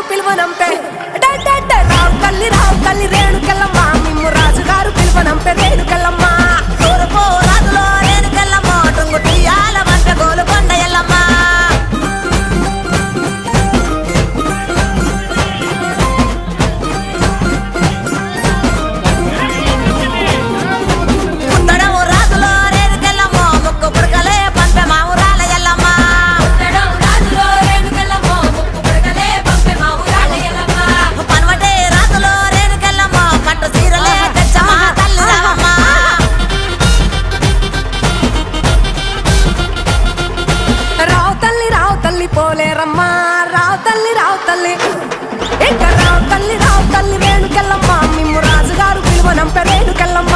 పిలువనంపే రావు తల్లి రేణుకెళ్ళమ్మ మిమ్ము రాజుగారు పిలువనంపే రేణుకెళ్ళమ్మ తూర్పు రాజులో రేణుకెళ్ళమ్మ టుంగు టీయాల వంట గోలుకొండ ఎల్లమ్మ పుట్టడము రాజులో రేణుకెళ్ళమ్మ ముక్కు పుడకలే పంపె మా ఊరాల ఎల్లమ్మ పనవటే రాజులో రేణుకెళ్ళమ్మ పట్టు చీరలే తెచ్చమ్మ తల్లి రావమ్మ రావు తల్లి పోలేరమ్మా రావు తల్లి ఇంకా రావు తల్లి రేణుకెళ్ళమ్మ మిమ్ము రాజుగారు పిలువనంపే రేణుకెళ్ళమ్మ